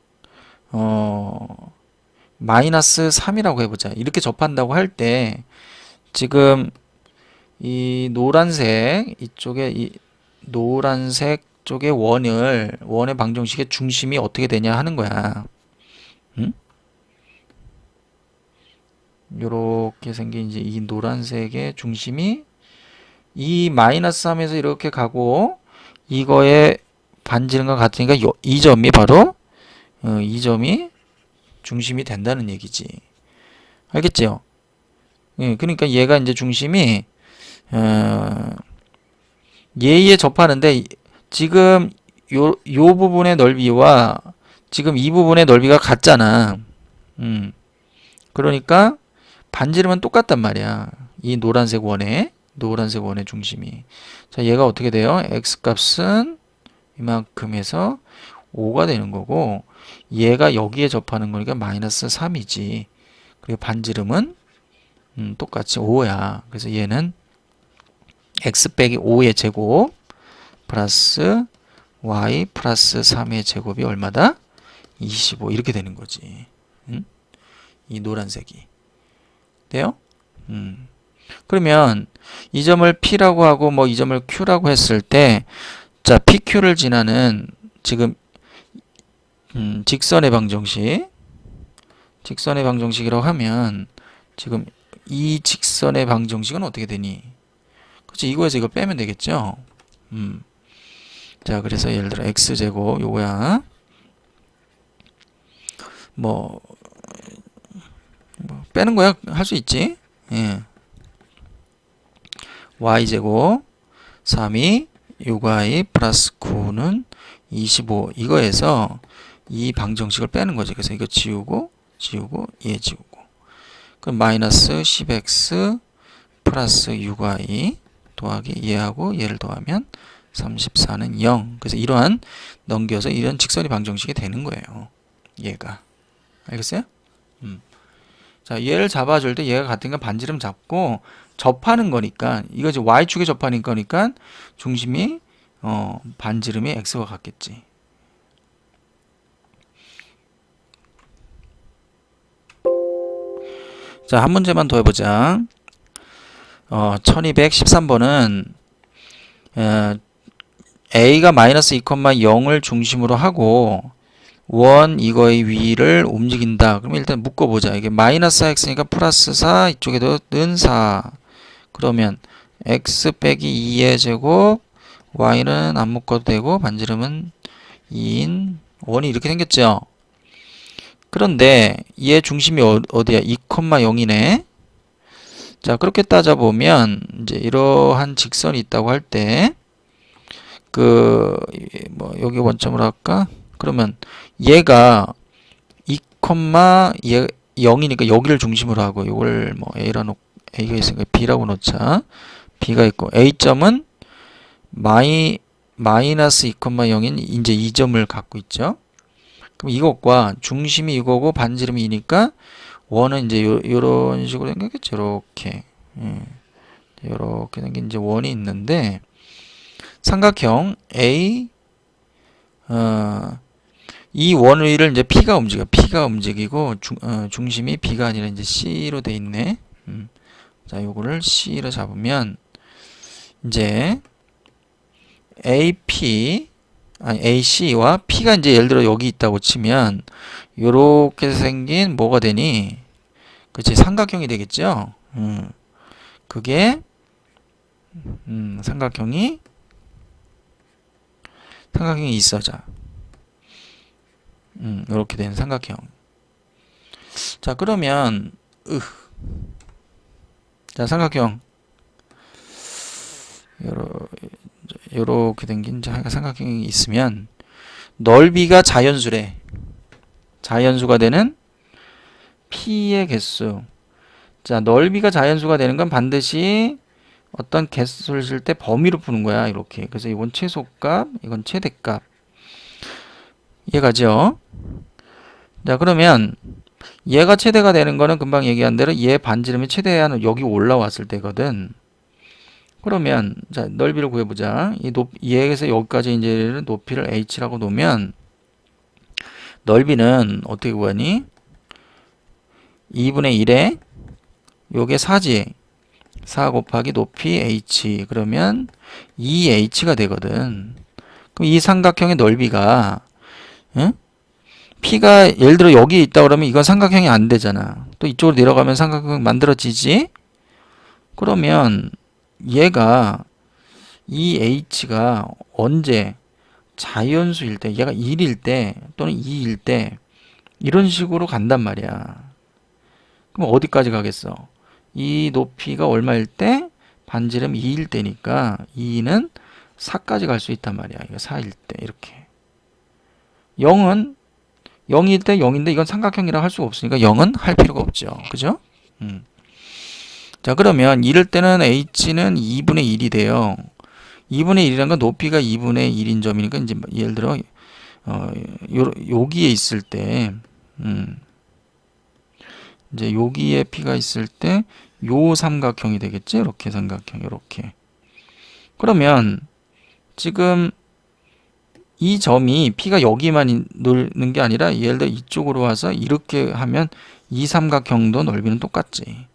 마이너스 3이라고 해보자. 이렇게 접한다고 할 때 지금 이 노란색 이쪽에 이 노란색 쪽의 원의 방정식의 중심이 어떻게 되냐 하는 거야. 응? 요렇게 생긴 이제 이 노란색의 중심이 이 마이너스 3에서 이렇게 가고 이거의 반지름과 같으니까 이 점이 바로 이 점이 중심이 된다는 얘기지. 알겠죠? 예, 그러니까 얘가 이제 중심이 얘에 접하는데 지금 요 부분의 넓이와 지금 이 부분의 넓이가 같잖아. 그러니까 반지름은 똑같단 말이야. 이 노란색 원의 중심이. 자, 얘가 어떻게 돼요? x 값은 이만큼 해서 5가 되는 거고 얘가 여기에 접하는 거니까 마이너스 3이지. 그리고 반지름은 똑같이 5야. 그래서 얘는 x 빼기 5의 제곱 플러스 y 플러스 3의 제곱이 얼마다? 25 이렇게 되는 거지. 이 노란색이. 돼요? 그러면 이 점을 P라고 하고 뭐 이 점을 Q라고 했을 때 자, PQ를 지나는 지금 직선의 방정식이라고 하면 지금 이 직선의 방정식은 어떻게 되니? 그렇지, 이거에서 이걸 빼면 되겠죠? 자, 그래서 예를 들어 x제곱 요거야. 뭐 빼는 거야 할 수 있지. 예. y제곱 3이 6y 플러스 9는 25 이거에서 이 방정식을 빼는 거지. 그래서 이거 지우고 얘 지우고 그럼 마이너스 10x 플러스 6y 더하기 얘하고 얘를 더하면 34는 0. 그래서 이러한 넘겨서 이런 직선의 방정식이 되는 거예요. 얘가. 알겠어요? 자, 얘를 잡아줄 때 얘가 같은 건 반지름 잡고 접하는 거니까 이거 이제 y축에 접하는 거니까 중심이 반지름이 x와 같겠지. 자, 한 문제만 더 해보자. 1213번은 a가 마이너스 2,0을 중심으로 하고 원 이거의 위를 움직인다. 그러면 일단 묶어보자. 이게 마이너스 4x니까 플러스 4 이쪽에도 는 4. 그러면 x 빼기 2의 제곱 y는 안 묶어도 되고 반지름은 2인 원이 이렇게 생겼죠. 그런데 얘 중심이 어디야? 2,0이네. 자, 그렇게 따져보면 이제 이러한 직선이 있다고 할 때 뭐 여기 원점으로 할까? 그러면 얘가 2,0이니까 여기를 중심으로 하고 이걸 뭐 A가 있으니까 B라고 놓자. B가 있고 A점은 마이너스 2,0인 이제 이 점을 갖고 있죠. 그럼 이것과 중심이 이거고 반지름이 2니까 원은 이제 요런 식으로 생겼겠죠. 이렇게. 이렇게 생긴 이제 원이 있는데 삼각형 A 이 원 위를 이제 P가 움직이고 중심이 B가 아니라 이제 C로 돼 있네. 자, 요거를 C로 잡으면 이제 AC와 P가 이제 예를 들어 여기 있다고 치면 요렇게 생긴 뭐가 되니? 그치, 삼각형이 되겠죠? 그게 삼각형이 있어. 자, 이렇게 된 삼각형. 자, 그러면 자, 삼각형 요렇게 생긴 삼각형이 있으면 넓이가 자연수래. 자연수가 되는 P의 개수. 자, 넓이가 자연수가 되는 건 반드시 어떤 개수를 쓸 때 범위로 푸는 거야. 이렇게. 그래서 이건 최소값, 이건 최대값. 이해가죠? 자, 그러면 얘가 최대가 되는 거는 금방 얘기한 대로 얘 반지름이 최대한 여기 올라왔을 때거든. 그러면 자, 넓이를 구해보자. 얘에서 여기까지 이제 높이를 h라고 놓으면 넓이는 어떻게 구하니? 2분의 1에 요게 4지. 4 곱하기 높이 h. 그러면 2h가 되거든. 그럼 이 삼각형의 넓이가 응? P가 예를 들어 여기 있다 그러면 이건 삼각형이 안 되잖아. 또 이쪽으로 내려가면 삼각형 만들어지지? 그러면 얘가 이 h가 언제 자연수일 때, 얘가 1일 때 또는 2일 때 이런 식으로 간단 말이야. 그럼 어디까지 가겠어? 이 높이가 얼마일 때? 반지름 2일 때니까 2는 4까지 갈 수 있단 말이야. 이거 4일 때 이렇게. 0은 0일 때 0인데 이건 삼각형이라 할 수가 없으니까 0은 할 필요가 없죠. 그죠? 자, 그러면 이럴 때는 h는 2분의 1이 돼요. 2분의 1이란 건 높이가 2분의 1인 점이니까 이제 예를 들어 여기에 있을 때 이제 여기에 P가 있을 때 요 삼각형이 되겠지? 이렇게 삼각형 이렇게. 그러면 지금 이 점이 P가 여기만 놓는 게 아니라 예를 들어 이쪽으로 와서 이렇게 하면 이 삼각형도 넓이는 똑같지.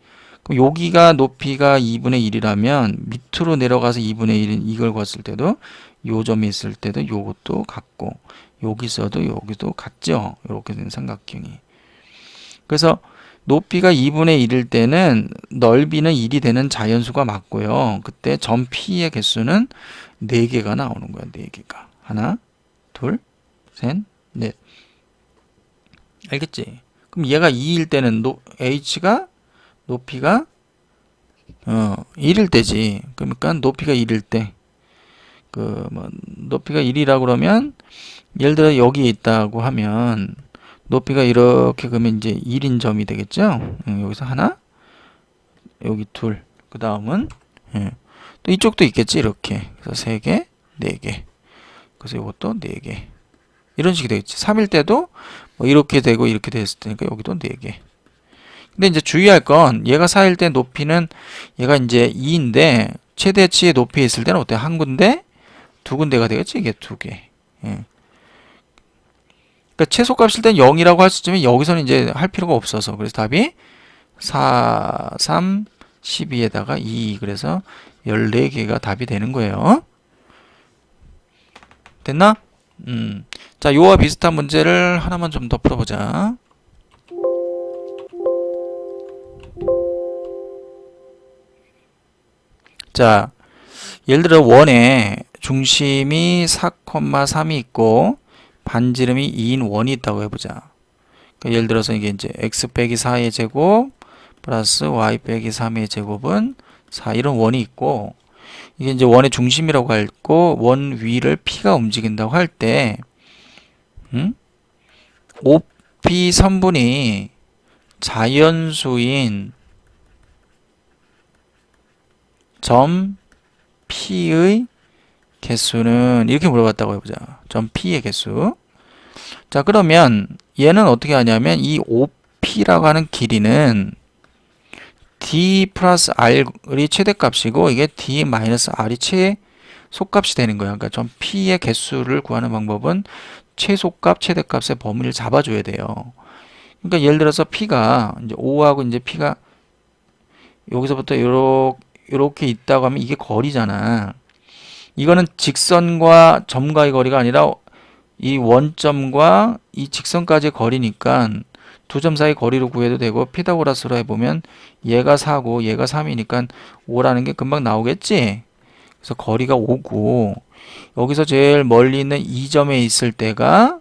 그럼 여기가 높이가 2분의 1이라면 밑으로 내려가서 2분의 1인 이걸 구했을 때도 요 점이 있을 때도 요것도 같고 여기서도 여기도 같죠. 이렇게 된 삼각형이. 그래서 높이가 2분의 1일 때는 넓이는 1이 되는 자연수가 맞고요. 그때 점 P의 개수는 4개가 나오는 거야. 4개가. 하나, 둘, 셋, 넷. 알겠지? 그럼 얘가 2일 때는 H가 높이가 1일 때지. 그러니까 높이가 1일 때. 높이가 1이라고 그러면 예를 들어 여기에 있다고 하면 높이가 이렇게 그러면 이제 1인 점이 되겠죠? 여기서 하나, 여기 둘. 그 다음은 또 이쪽도 있겠지, 이렇게. 그래서 3개, 4개. 그래서 이것도 4개. 이런 식이 되겠지. 3일 때도 뭐 이렇게 되고 이렇게 됐을 테니까 여기도 4개. 근데 이제 주의할 건 얘가 4일 때 높이는 얘가 이제 2인데 최대치의 높이에 있을 때는 어때? 한 군데, 두 군데가 되겠지? 이게 2개. 그러니까 최소값일 땐 0이라고 할 수 있지만 여기서는 이제 할 필요가 없어서 그래서 답이 4, 3, 12에다가 2 그래서 14개가 답이 되는 거예요. 됐나? 자, 요와 비슷한 문제를 하나만 좀 더 풀어보자. 자, 예를 들어 원에 중심이 4,3이 있고 반지름이 2인 원이 있다고 해보자. 그러니까 예를 들어서 이게 이제 x 빼기 4의 제곱 플러스 y 빼기 3의 제곱은 4 이런 원이 있고 이게 이제 원의 중심이라고 할고 원 위를 P가 움직인다고 할 때 OP 선분이 자연수인 점 P의 개수는 이렇게 물어봤다고 해보자. 점 P의 개수. 자, 그러면 얘는 어떻게 하냐면 이 OP라고 하는 길이는 D 플러스 R이 최대값이고 이게 D 마이너스 R이 최소값이 되는 거야. 그러니까 점 P의 개수를 구하는 방법은 최소값, 최대값의 범위를 잡아줘야 돼요. 그러니까 예를 들어서 P가 이제 5하고 이제 P가 여기서부터 이렇게 있다고 하면 이게 거리잖아. 이거는 직선과 점과의 거리가 아니라 이 원점과 이 직선까지의 거리니까 두 점 사이 거리로 구해도 되고 피타고라스로 해보면 얘가 4고 얘가 3이니까 5라는 게 금방 나오겠지? 그래서 거리가 5고 여기서 제일 멀리 있는 이 점에 있을 때가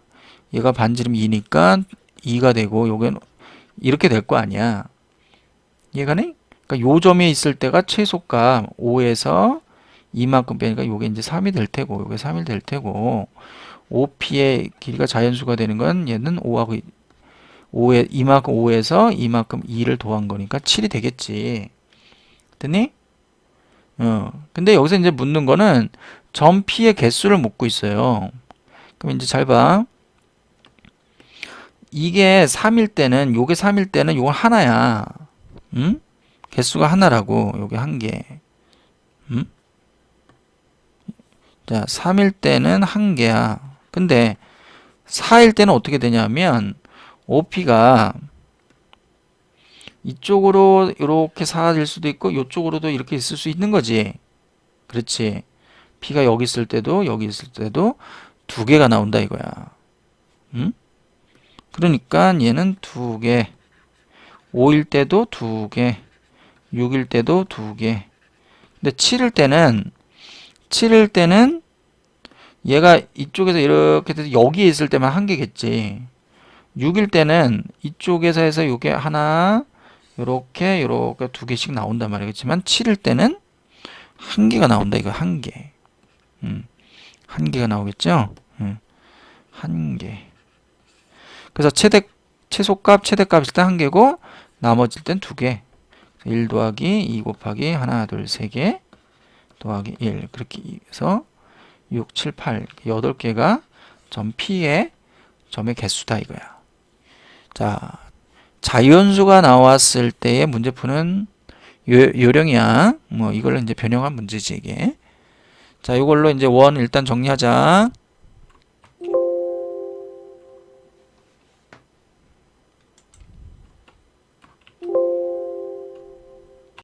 얘가 반지름 2니까 2가 되고 요게 이렇게 될 거 아니야. 이해가네? 그러니까 요 점에 있을 때가 최소값 5에서 이만큼 빼니까 요게 이제 3이 될 테고 요게 3이 될 테고 OP의 길이가 자연수가 되는 건 얘는 5하고 5에 이만큼 5에서 이만큼 2를 더한 거니까 7이 되겠지. 됐니? 근데 여기서 이제 묻는 거는 점 P의 개수를 묻고 있어요. 그럼 이제 잘 봐. 이게 3일 때는, 요게 3일 때는 요건 하나야. 응? 개수가 하나라고. 요게 한 개. 응? 자, 3일 때는 한 개야. 근데 4일 때는 어떻게 되냐면 OP가 이쪽으로 이렇게 4일 수도 있고 이쪽으로도 이렇게 있을 수 있는 거지. 그렇지. P가 여기 있을 때도 여기 있을 때도 두 개가 나온다 이거야. 응? 그러니까 얘는 두 개. 5일 때도 두 개. 6일 때도 두 개. 근데 7일 때는 얘가 이쪽에서 이렇게 돼서 여기에 있을 때만 한 개겠지. 6일 때는 이쪽에서 해서 요게 하나, 요렇게 두 개씩 나온단 말이겠지만 7일 때는 한 개가 나온다. 이거 한 개. 한 개가 나오겠죠? 한 개. 그래서 최소값, 최대값일 때 한 개고 나머질 땐 두 개. 1 더하기 2 곱하기 하나, 둘, 세 개 더하기 1. 그렇게 해서 6, 7, 8. 8개가 점 P의 점의 개수다 이거야. 자, 자연수가 나왔을 때의 문제 푸는 요령이야. 뭐 이걸로 이제 변형한 문제지 이게. 자, 이걸로 이제 원 일단 정리하자.